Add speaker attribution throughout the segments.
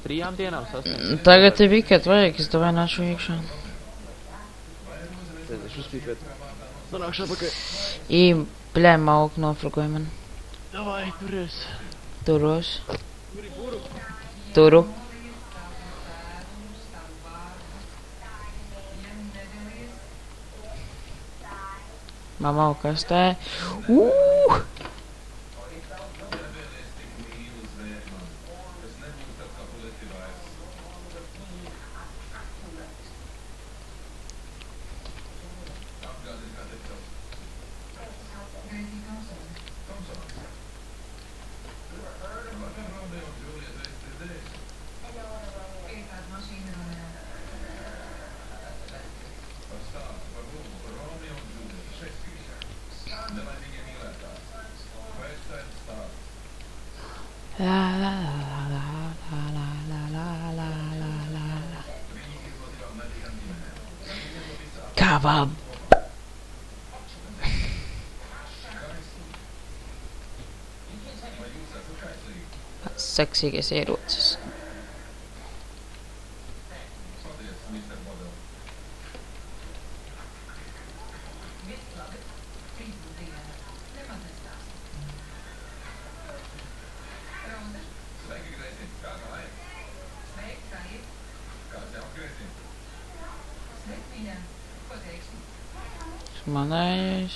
Speaker 1: 3 dienām sasniegt.
Speaker 2: Tagad ir viket vajag, es tev nāšu iekšā.
Speaker 1: Es uzpīpēt. Nonākšu apakaļ.
Speaker 2: Bļē, mauku nofrugoja man.
Speaker 1: Davai, turies.
Speaker 2: Turos. Turu. Mamau, kas te? Kebab. Seksīgais ierocis. Manējais.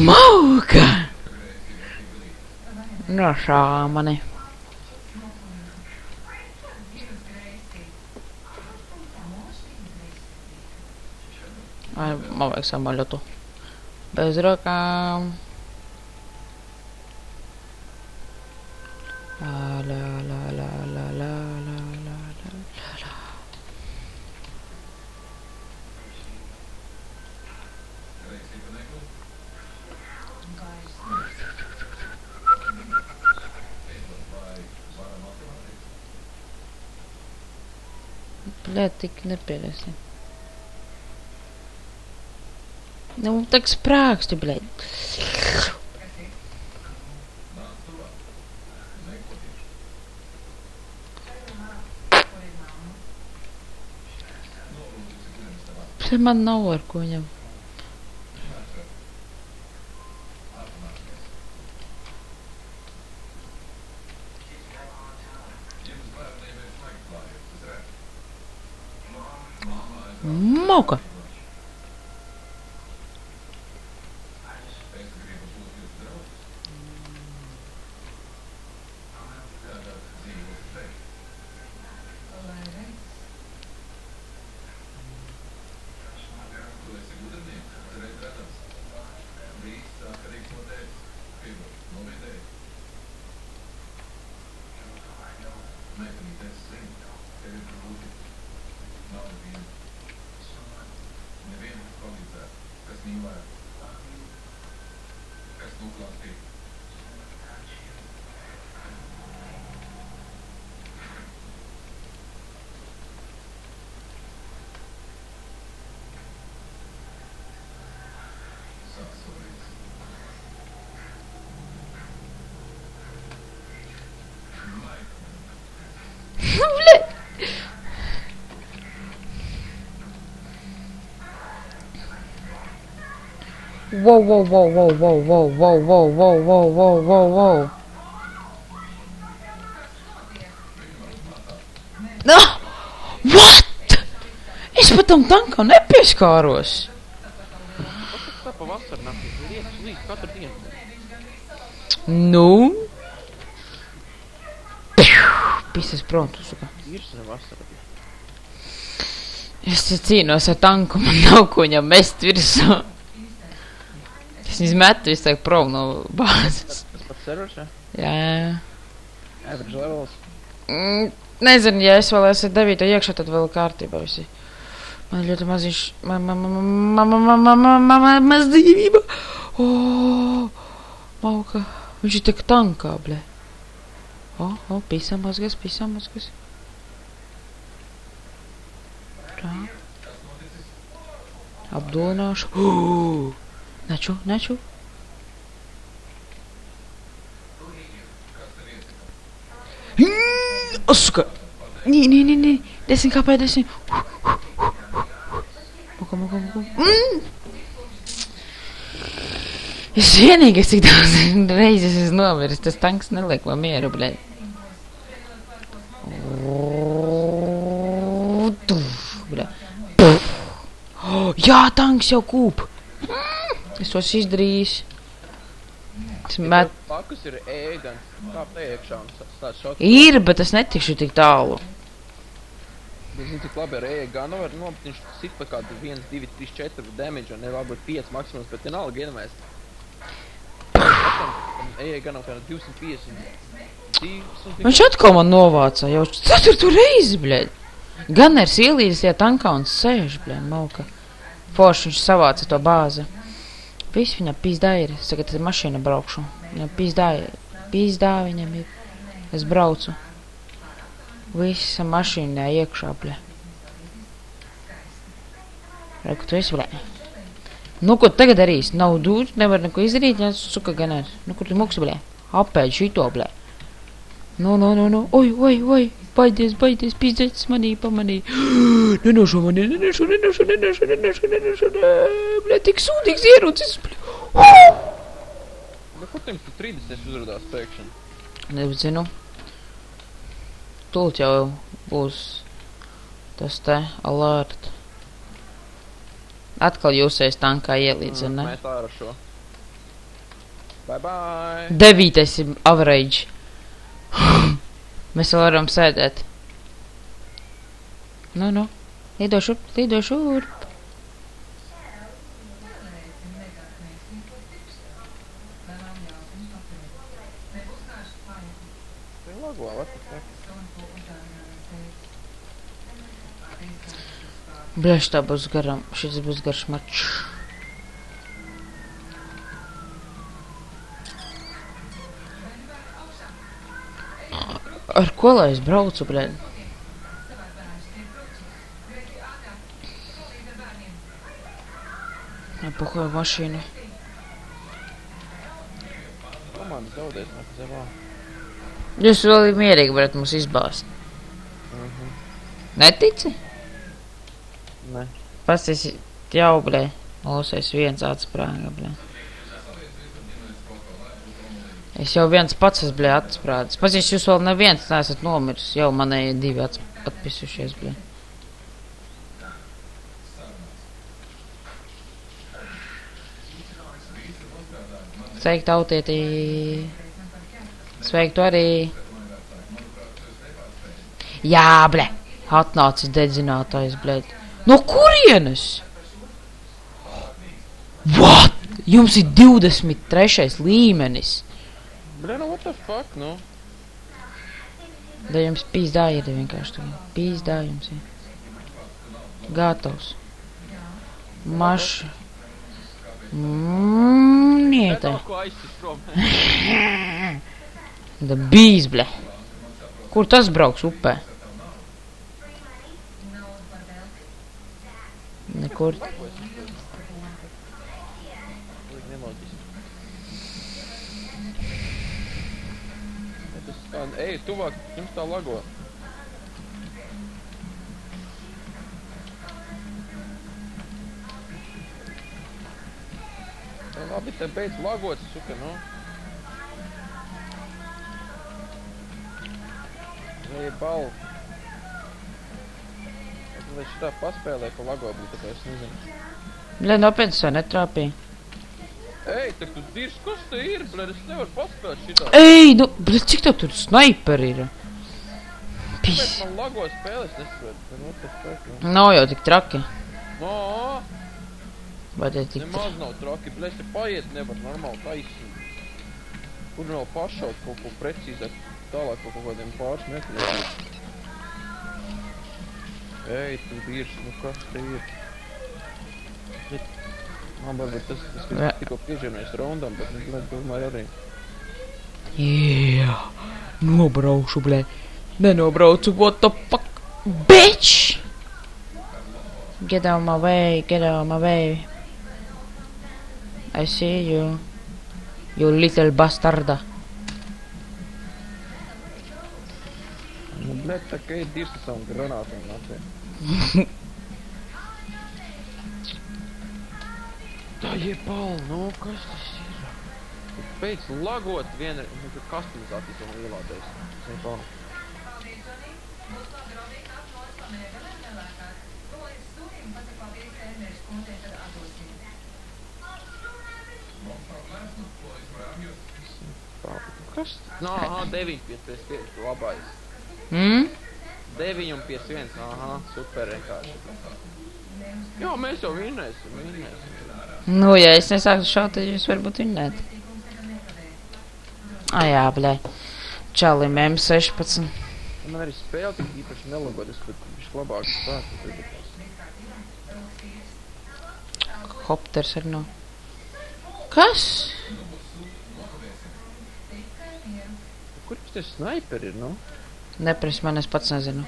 Speaker 2: Mauka! Nošāva mani. Ai, man vajag samaļotu. Bez rokām. La la la la la la la la la la. Bļēt, tik nepierēsi. Nu, tak sprāksti, bļēt. Bļēt, man nav ar ko ņem. Mauka! Whoa, whoa, whoa, whoa, whoa, whoa, whoa, whoa, whoa, whoa, whoa, whoa, whoa. No! What? Es pat tam tankam nepieskāros.
Speaker 1: Tā pa vasaru naktī, lietas līdz katru dienu.
Speaker 2: Nu? Pisas prom, tu saka.
Speaker 1: Virsā vasara.
Speaker 2: Es te cīnos ar tanku, man nav ko viņam mest virsā. Es viņus metu visu prom no bāzes.
Speaker 1: Tas pats servers, ja?
Speaker 2: Jā.
Speaker 1: Average levels.
Speaker 2: Nezinu, ja es vēl esmu 9. iekšā, tad vēl kārtībā visi. Man ļoti maziņš, maz dzīvība. Mauka, viņš ir tik tankā, ble. Pīsā mazgas. Tā. Apdulināšu. Neču. Suka! Nē. 10 kāpēc 10. Muka. Es vienīgais, cik daudz reizes es nomiris, tas tanks neliek man mieru, bļai. Jā, tanks jau kūp. Es tos izdarījis.
Speaker 1: Pakus ir ēgans, kāp iekšā un stāst šot.
Speaker 2: Ir, bet es netikšu tik tālu.
Speaker 1: Es zinu, cik labi ar ēganu var nobūt, viņš sit pa kādu 1, 2, 3, 4 damage, un nevar būt 5 maksimums, bet vienalga ienemēs. Ēganam kādā 250.
Speaker 2: Viņš atkal man novāca, jau 4. reizi, bļaļ. Ganers ielīdis tajā tankā un sēž, bļaļ, mauka. Forši viņš savāca to bāzi. Viss viņam pīzdā ir. Es tagad mašīna braukšu. Viņam pīzdā viņam ir. Es braucu. Visa mašīnā iekšā, bļa. Reiku, tu esi, bļa. Nu, ko tagad darīs? Nav dūļ, nevar neko izdarīt, ja suka ganēr. Nu, kur tu muks, bļa? Apēd šito, bļa. Nu. Oi. Baidies, pīzdēts manī, pamanī. Nenošu mani. Bļa, tik sūdīgs ierocis, bļa.
Speaker 1: Kur tiem tu 30 uzradās pēkšņi?
Speaker 2: Nezinu. Tult jau būs tas te alert. Atkal jūsēs tankā ielīdz, ne?
Speaker 1: Mēs ārā šo. Bye.
Speaker 2: 9. ir average. Mēs vēl varam sēdēt. Nu. Lido šurp. Bļaš, tā būs garam. Šis būs garš mačs. Ar ko lai es braucu, bļaļ? Nepohoju mašīnu.
Speaker 1: Komandas zaudēs, nezavā.
Speaker 2: Jūs vēl ir mierīgi varat mums izbāzt. Netici?
Speaker 1: Ne.
Speaker 2: Pasties jau, bļaļ. Mūsēs viens atsprāga, bļaļ. Es jau viens pats esmu, bļaļ, atsprādis. Pasties, jūs vēl neviens neesat nomiris. Jau manēji 2 atpisušies, bļaļ. Sveiki, tautietī. Sveiki, tu arī. Jā, bļaļ. Atnācis dedzinātājs, bļaļ. No kurienes? What? Jums ir 23. līmenis.
Speaker 1: Bļa, what the fuck, nu?
Speaker 2: Da jums pīzdā ir vienkārši tagad. Pīzdā jums ir. Gatavs. Maša. Nieta.
Speaker 1: Ko aizsis prom?
Speaker 2: Da bijis, bļa. Kur tas brauks upē? Nekur.
Speaker 1: Ej, tuvāk, jums tā lago. Tā labi, te beidz lagot, suka, nu. Ej, bal. Lai šitā paspēlē, ka lago būtu, tā kā es nezinu.
Speaker 2: Bļa, nopietni sev netrāpīja.
Speaker 1: Ej, tak tu dirš, kas te ir, bļa, es nevaru paspēt šitā.
Speaker 2: Ej, nu, bļa, cik tev tur sniperi ir? Pis.
Speaker 1: Kāpēc man lago spēles nesaprat? What the fuck, nu?
Speaker 2: Nav jau tik traki.
Speaker 1: No,
Speaker 2: Vai te tik traki?
Speaker 1: nemaz nav traki, bļa, es te paiet nevar normāli taisīt. Kur nav pašaut kaut ko precīzāk. tālāk pa kaut kādiem pāris metriem. Ej, tu vīrs, nu kas te ir? Man varbūt tas kas tikko piežēmies rondam, bet nu, blēd, domāju arī.
Speaker 2: Jā, nobraušu, blēd. Nenobraucu, what the fuck, bitch! Get out my way, get out my way. I see you, you little bastarda.
Speaker 1: Nu, blēd, tā kā ir dirsta savam granātam, nācē. Tā jebal, nu, kas tas ir? Pēc lagot viena, nu, ka customizācijas vēl ielādēs. Jebal. Kas? Nā, aha, 9-5-5, labais. 9 un 5-1, aha, super vienkārši. Jā, mēs jau vinnēsim.
Speaker 2: Nu, ja es nesāktu šaut, tad jūs varbūt vinnēt. Jā, blē. Čalim M16.
Speaker 1: Man arī spēle tik īpaši nelogoties, bet viņš labāk spēku.
Speaker 2: Hopters arī nav. Kas?
Speaker 1: Kur tas sniperi ir, nu?
Speaker 2: Nepris man, es pats nezinu.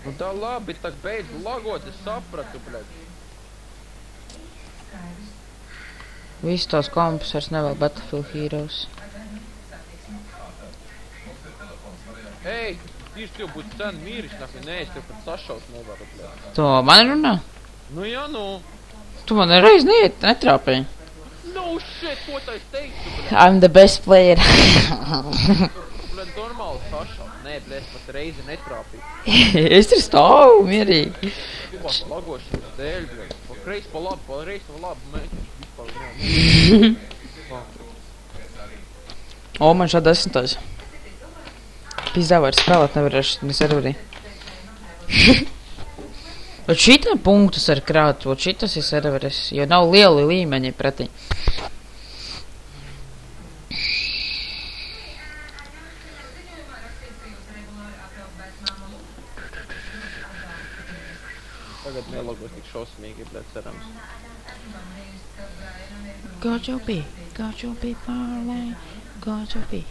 Speaker 1: Nu tā labi, tak beidz lagot, es sapratu, bļaļ.
Speaker 2: Visu tos kompus vairs nevēl Battlefield Heroes.
Speaker 1: Ej, tieši tev būtu cena mīriš, nē, es tev pat sašaut nevaru, bļaļ.
Speaker 2: To man runā?
Speaker 1: Nu jā, nu.
Speaker 2: Tu man reiz netrāpēji.
Speaker 1: No shit, ko tā es teiktu, bļaļ?
Speaker 2: I'm the best player.
Speaker 1: Bļaļ, normāli sašaut. Nē, bļaļ, es pat reizi netrāpīju.
Speaker 2: Es tur stāvu mierīgi.
Speaker 1: Vispār lagošanas dēļ, bļaļ. Pa kreis, pa labi, pa reiz, pa labi, mēģināt. Vispār, jā.
Speaker 2: O, man šāda 10. Pizdā vairs spēlēt nevarēšu, ne serverī. Ot šitā punktus ar krāt, ot šitas ir serveris, jo nav lieli līmeņi pretī.
Speaker 1: Tagad nelogos tik šausmīgi, bļaļ, cerams.
Speaker 2: Got your beat, parlay. Got your beat,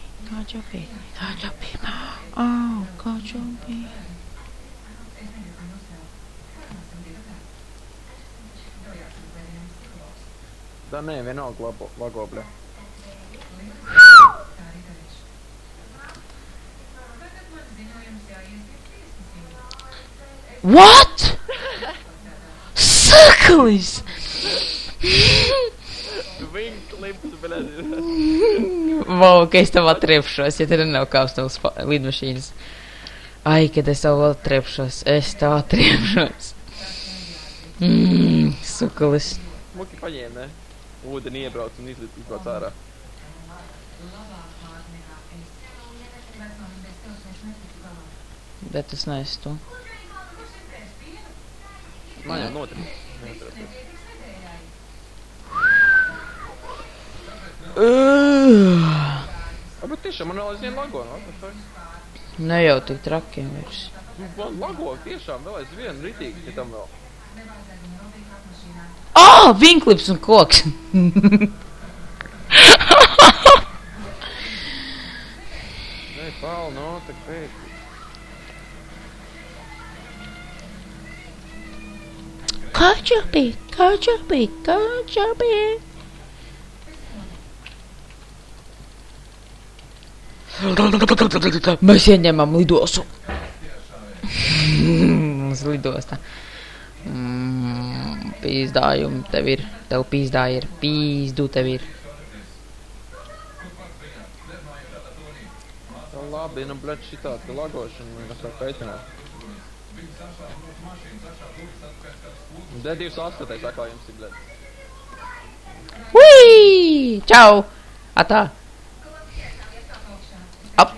Speaker 2: oh, got your beat.
Speaker 1: Da nē, vienalga lago, bļaļ.
Speaker 2: What? Saklis!
Speaker 1: Klips, bļaļ.
Speaker 2: Vau, ka es tev atriepšos, ja te nav kāps no lidmašīnas. Ai, kad es tev atriepšos, Sukalis.
Speaker 1: Muki paņēma, ne? Ūdeni iebrauc un izbrauc ārā.
Speaker 2: Bet es neesmu to.
Speaker 1: Man jau notrīt. Bet tiešām man vēl aizvien lago, no?
Speaker 2: Ne jau tik trakiem vairs.
Speaker 1: Man lago tiešām vēl aizvien ritīgi, ja tam vēl.
Speaker 2: Vinklips un koks!
Speaker 1: Nē, pāl, no, tak pēc.
Speaker 2: Got your beat. Mēs ieņemam lidostu. Mums lidostā. Pīzdājumi tev ir. Tev pīzdā ir. Pīzdu tev ir.
Speaker 1: Tā labi, nu, bļaļ, šitā, ka lagošana man kas vēl kaitināt. D2 atskatais, kā jums ir, bļaļ.
Speaker 2: Ui! Čau! Atā! Ap!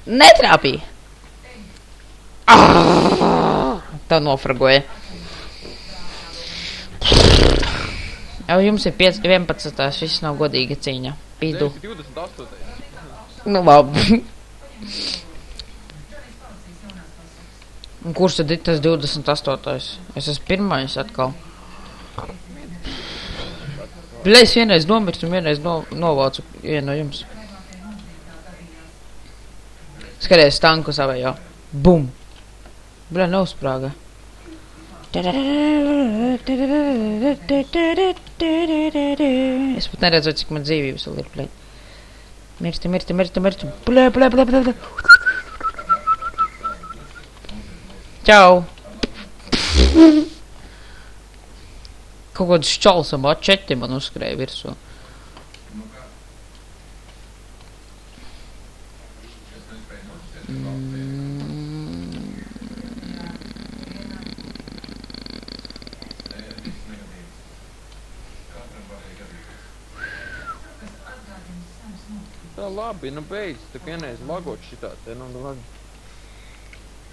Speaker 2: Netrāpīja! Tā nofragoja. Jau jums ir 11. Viss nav godīga cīņa. Pīdu.
Speaker 1: 28.
Speaker 2: Nu, labi. Un kurš tad ir tas 28. Es esmu pirmais atkal. Bļa, es vienreiz nomirstu un vienreiz novācu vienu no jums. Skaties tanku savējo. Bum! Bļa, neuzsprāga. Es pat neredzu, cik man dzīvības vēl ir, bļa. Mirsti. Bļa. Čau! Kaut kāds šķalsam A4 man uzskrēja virsū.
Speaker 1: Tā labi, nu beidz, tā vienreiz lagot šitā te, nu labi.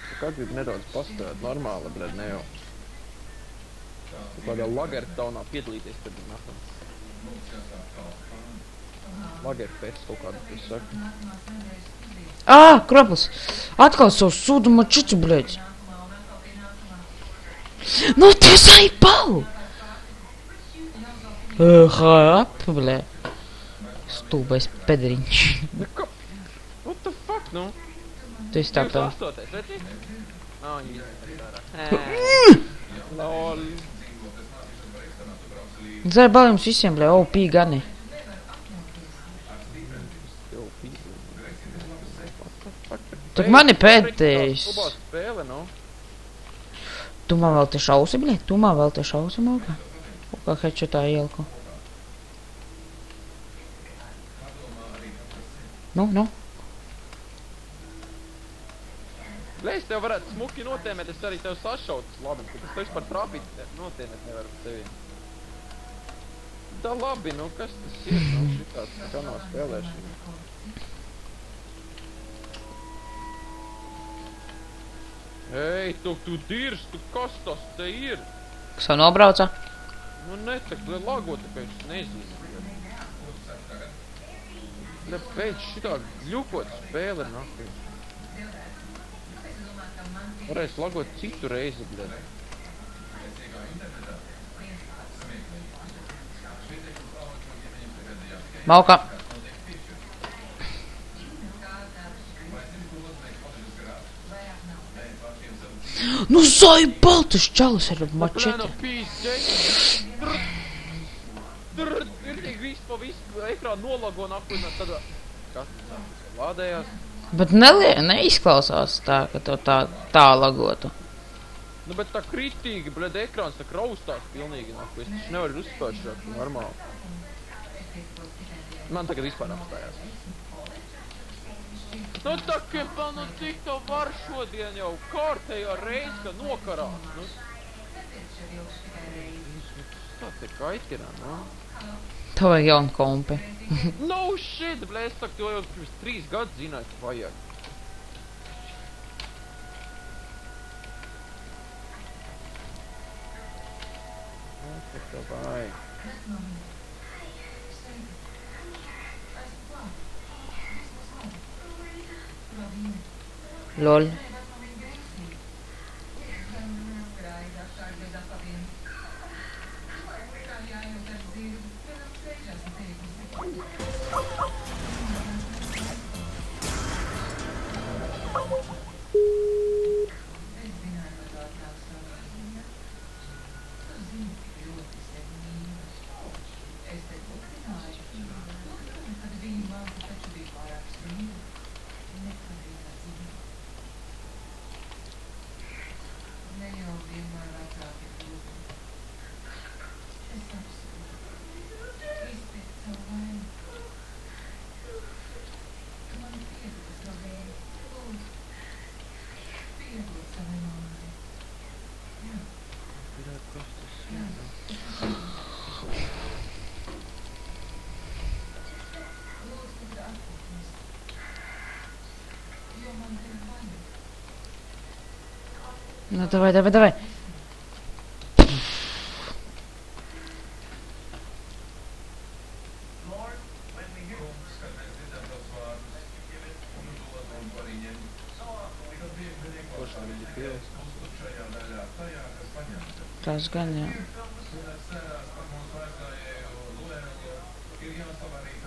Speaker 1: Tā kā grib nedaudz pastāvēt normāli, bļed, ne jau. Tā kādā lagertaunā piedalīties, tad nākam. Lagerfest kaut kādu, kas saka.
Speaker 2: Kroplis! Atkal savu sudu mačicu, bļed! Nu, tu zaipal! Hap, bļed! Stulbais pedriņš.
Speaker 1: What the fuck, nu?
Speaker 2: Tu esi tā tā.
Speaker 1: 28. redzi? Viņi lol.
Speaker 2: Zaipal jums visiem, bļed, OP gani. Tak man ir pēdējais. Tu man vēl te šausi, bļed? Tu man vēl te šausi, Malka? Kā hečotā ielku. Nu.
Speaker 1: Bļa, es tev varētu smuki notēmēt, es arī tev sašautas labi, bet es tev vispār trāpīt notēmēt nevaru par tevi. Tā labi, nu kas tas ir, nu šitās kanā spēlēšana. Ei, tu dirž, tu kas tas te ir?
Speaker 2: Kas jau nobrauca?
Speaker 1: Nu netek, lagot, ka es nezinu. Bļa, beidz šitā gļukot spēle, nafi. Varēs lagot citu reizi, bļa.
Speaker 2: Malka. Nu, zaibal, tas čalis ir mačeti.
Speaker 1: Ir tik viss pa visu ekrānu nolago nakuļ, tad... Kas tas lādējās?
Speaker 2: Bet neizklausās tā, ka tev tā lagotu.
Speaker 1: Nu, bet tā kritīgi, bļed, ekrāns tā kraustās pilnīgi nakuļ. Es taču nevaru uzspēt šāk normāli. Man tagad vispār apstājās. Nu, tā, Kempa, nu, cik tev var šodien jau kārtējā reiz, ka nokarās, nu? Tā te kaitirā, nu?
Speaker 2: Tev vajag jaunu kompi.
Speaker 1: No shit, bļa, es saku, to jau pirms 3 gadus zināju, ka vajag. Tā tev vajag.
Speaker 2: Lol. Ну давай.
Speaker 1: pils.
Speaker 2: Tas gan, jā.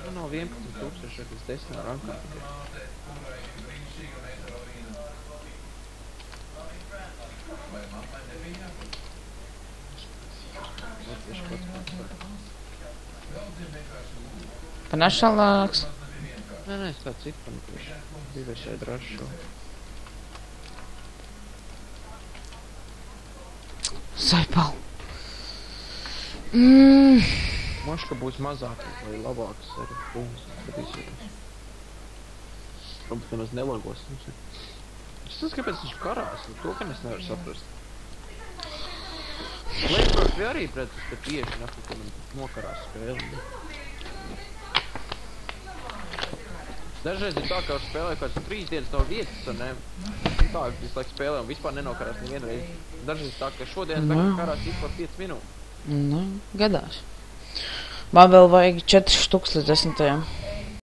Speaker 1: Nu, no 11,000 līdz 10 rankā.
Speaker 2: Panašalāks.
Speaker 1: Nē, es tā citu panikrišu. Divešai drašu.
Speaker 2: Saipal.
Speaker 1: Moška būs mazākas vai labākas ar punktus. Skatīsimies. Varbūt nemaz nelagos. Es tas, kāpēc viņš karās, to, ka es nevaru saprast. Leipzig bija arī pret tieši nafu, ka man nokarās spēli. Dažreiz ir tā, ka spēlēju kāds 3 dienas no vietas, un ne? Tā, visu laiku spēlēju un vispār nenokarās nevienreiz. Dažreiz tā, ka šodien karās vispār 5 minūtes.
Speaker 2: Nu, gadās. Man vēl vajag 4 štuks līdz 10.